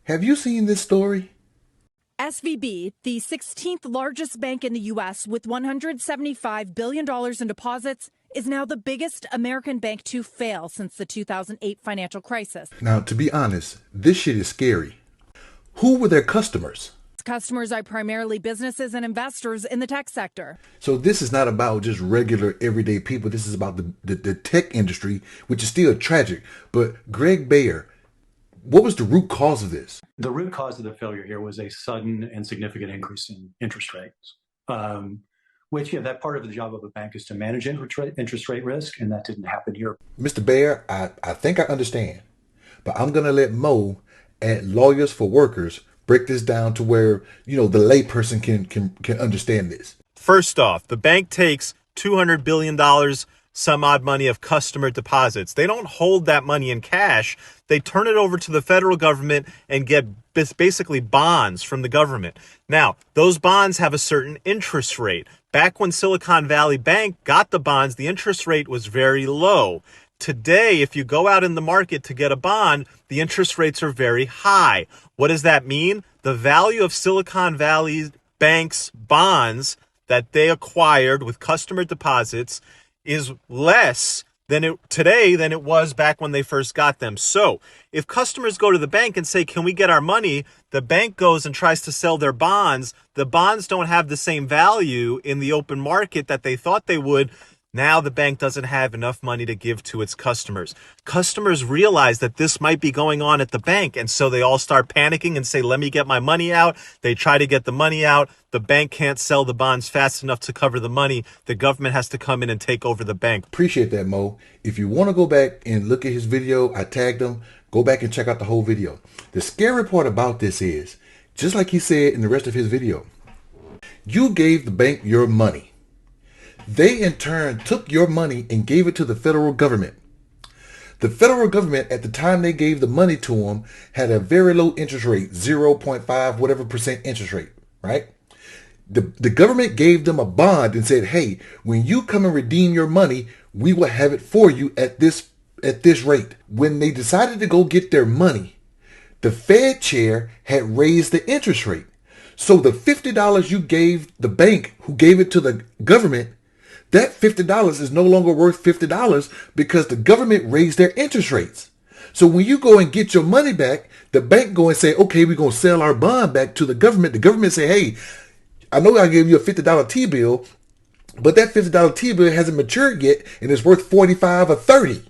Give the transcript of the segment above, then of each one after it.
Have you seen this story? SVB, the 16th largest bank in the U.S. with $175 billion in deposits, is now the biggest American bank to fail since the 2008 financial crisis. Now, to be honest, this shit is scary. Who were their customers? Customers are primarily businesses and investors in the tech sector. So this is not about just regular everyday people. This is about the tech industry, which is still tragic. But Greg Baer, what was the root cause of this? The root cause of the failure here was a sudden and significant increase in interest rates, which that part of the job of a bank is to manage interest rate risk, and that didn't happen here. Mr. Baer, I think I understand, but I'm going to let Mo at Lawyers for Workers break this down to where, the layperson can understand this. First off, the bank takes $200 billion, some odd money of customer deposits. They don't hold that money in cash. They turn it over to the federal government and get basically bonds from the government. Now, those bonds have a certain interest rate. Back when Silicon Valley Bank got the bonds, the interest rate was very low. Today, if you go out in the market to get a bond, the interest rates are very high. What does that mean? The value of Silicon Valley Bank's bonds that they acquired with customer deposits is less today than it was back when they first got them. So if customers go to the bank and say, can we get our money? The bank goes and tries to sell their bonds. The bonds don't have the same value in the open market that they thought they would. Now the bank doesn't have enough money to give to its customers. Customers realize that this might be going on at the bank, and so they all start panicking and say, let me get my money out. They try to get the money out. The bank can't sell the bonds fast enough to cover the money. The government has to come in and take over the bank. Appreciate that, Mo. If you want to go back and look at his video, I tagged him. Go back and check out the whole video. The scary part about this is, just like he said in the rest of his video, you gave the bank your money. They in turn took your money and gave it to the federal government. The federal government, at the time they gave the money to them, had a very low interest rate, 0.5 whatever percent interest rate, right? The government gave them a bond and said, hey, when you come and redeem your money, we will have it for you at this rate. When they decided to go get their money, the Fed chair had raised the interest rate. So the $50 you gave the bank, who gave it to the government, that $50 is no longer worth $50 because the government raised their interest rates. So when you go and get your money back, the bank go and say, okay, we're going to sell our bond back to the government. The government say, hey, I know I gave you a $50 T-bill, but that $50 T-bill hasn't matured yet and it's worth 45 or 30.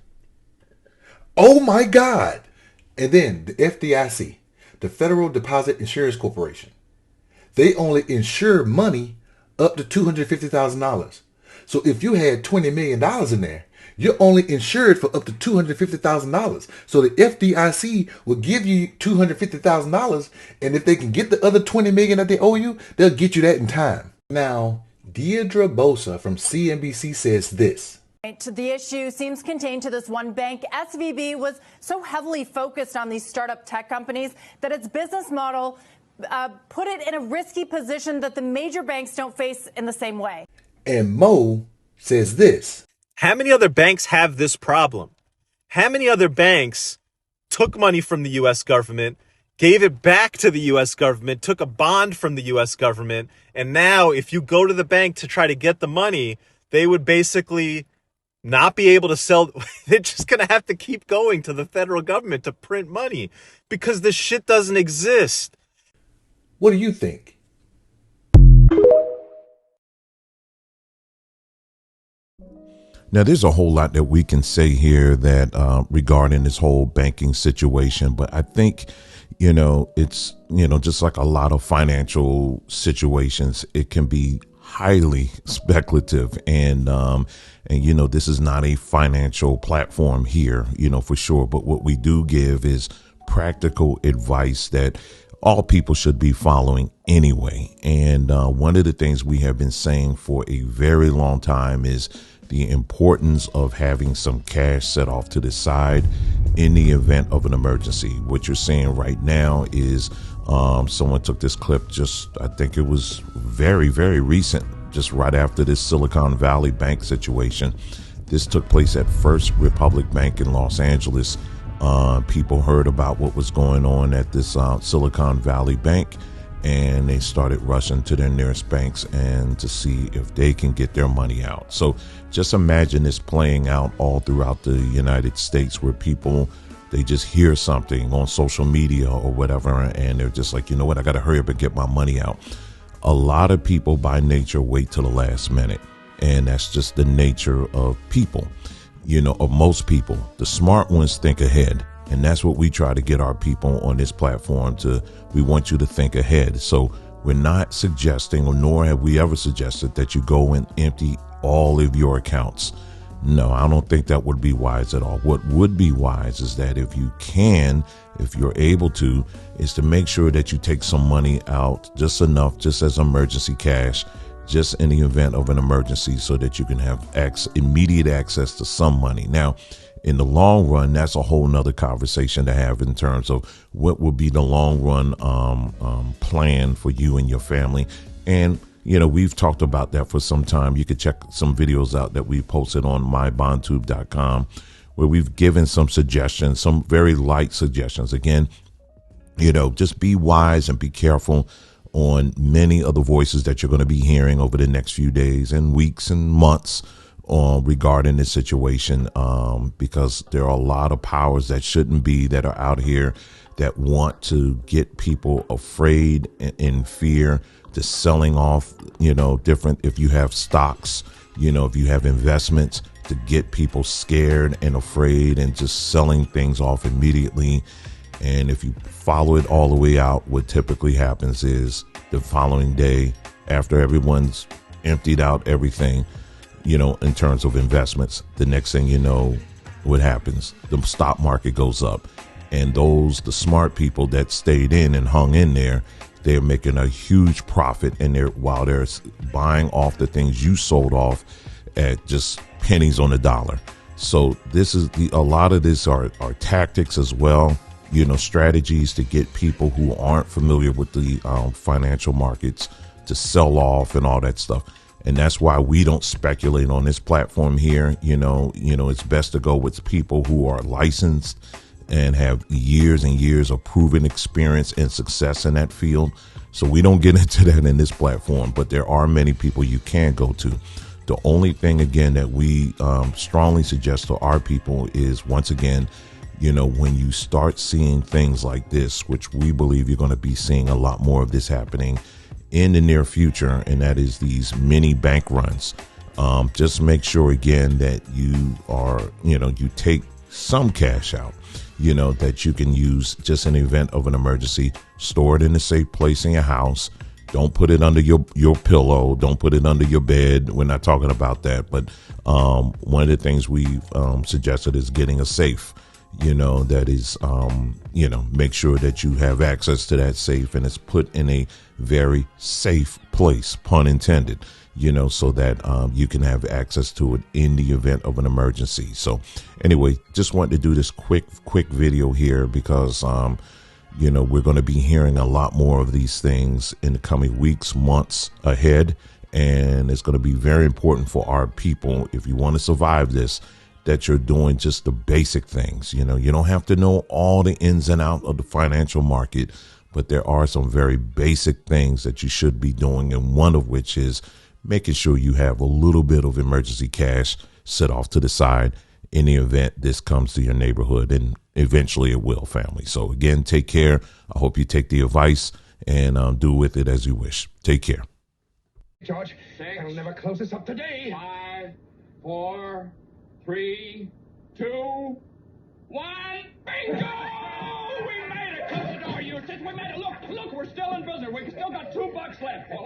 Oh my God. And then the FDIC, the Federal Deposit Insurance Corporation, they only insure money up to $250,000. So if you had $20 million in there, you're only insured for up to $250,000. So the FDIC will give you $250,000, and if they can get the other $20 million that they owe you, they'll get you that in time. Now, Deirdre Bosa from CNBC says this. The issue seems contained to this one bank. SVB was so heavily focused on these startup tech companies that its business model put it in a risky position that the major banks don't face in the same way. And Mo says this. How many other banks have this problem? How many other banks took money from the U.S. government, gave it back to the U.S. government, took a bond from the U.S. government, and now if you go to the bank to try to get the money, they would basically not be able to sell. They're just going to have to keep going to the federal government to print money because this shit doesn't exist. What do you think? Now, there's a whole lot that we can say here that regarding this whole banking situation, but I think, it's, just like a lot of financial situations, it can be highly speculative and this is not a financial platform here, for sure. But what we do give is practical advice that all people should be following anyway. And one of the things we have been saying for a very long time is the importance of having some cash set off to the side in the event of an emergency. What you're seeing right now is someone took this clip I think it was very, very recent, just right after this Silicon Valley Bank situation. This took place at First Republic Bank in Los Angeles. People heard about what was going on at this Silicon Valley Bank, and they started rushing to their nearest banks and to see if they can get their money out. So just imagine this playing out all throughout the United States, where people, they just hear something on social media or whatever, and they're just like, you know what, I got to hurry up and get my money out. A lot of people by nature wait till the last minute, and that's just the nature of people, you know, of most people. The smart ones think ahead, and that's what we try to get our people on this platform to. We want you to think ahead. So we're not suggesting, or nor have we ever suggested, that you go and empty all of your accounts. No, I don't think that would be wise at all. What would be wise is that if you can, if you're able to, is to make sure that you take some money out, just enough, just as emergency cash, just in the event of an emergency, so that you can have immediate access to some money. Now, in the long run, that's a whole nother conversation to have in terms of what would be the long run plan for you and your family. And, you know, we've talked about that for some time. You could check some videos out that we posted on mybondtube.com, where we've given some suggestions, some very light suggestions. Again, you know, just be wise and be careful on many of the voices that you're going to be hearing over the next few days and weeks and months regarding this situation, because there are a lot of powers that shouldn't be, that are out here, that want to get people afraid and in fear, to selling off, you know, different, if you have stocks, you know, if you have investments, to get people scared and afraid and just selling things off immediately. And if you follow it all the way out, what typically happens is the following day, after everyone's emptied out everything, you know, in terms of investments, the next thing you know, what happens? The stock market goes up, and the smart people that stayed in and hung in there, they're making a huge profit, and while they're buying off the things you sold off at just pennies on the dollar. So this is a lot of this are tactics as well, you know, strategies to get people who aren't familiar with the financial markets to sell off and all that stuff. And that's why we don't speculate on this platform here. You know, it's best to go with people who are licensed and have years and years of proven experience and success in that field. So we don't get into that in this platform, but there are many people you can go to. The only thing, again, that we strongly suggest to our people is, once again, you know, when you start seeing things like this, which we believe you're going to be seeing a lot more of this happening in the near future, and that is these mini bank runs. Just make sure, again, that you are, you know, you take some cash out, you know, that you can use just in the event of an emergency. Store it in a safe place in your house. Don't put it under your pillow. Don't put it under your bed. We're not talking about that. But one of the things we've suggested is getting a safe, you know, that is, you know, make sure that you have access to that safe, and it's put in a very safe place, pun intended, you know, so that you can have access to it in the event of an emergency. So anyway, just wanted to do this quick video here because, you know, we're going to be hearing a lot more of these things in the coming weeks, months ahead. And it's going to be very important for our people, if you want to survive this, that you're doing just the basic things. You know, you don't have to know all the ins and outs of the financial market, but there are some very basic things that you should be doing. And one of which is making sure you have a little bit of emergency cash set off to the side in the event this comes to your neighborhood, and eventually it will, family. So again, take care. I hope you take the advice and do with it as you wish. Take care. George, I'll never close this up today. 5, 4, 3, 2, 1. Bingo! We made it. Close the door, Eustace. We made it. Look, we're still in business. We've still got $2 left. Well,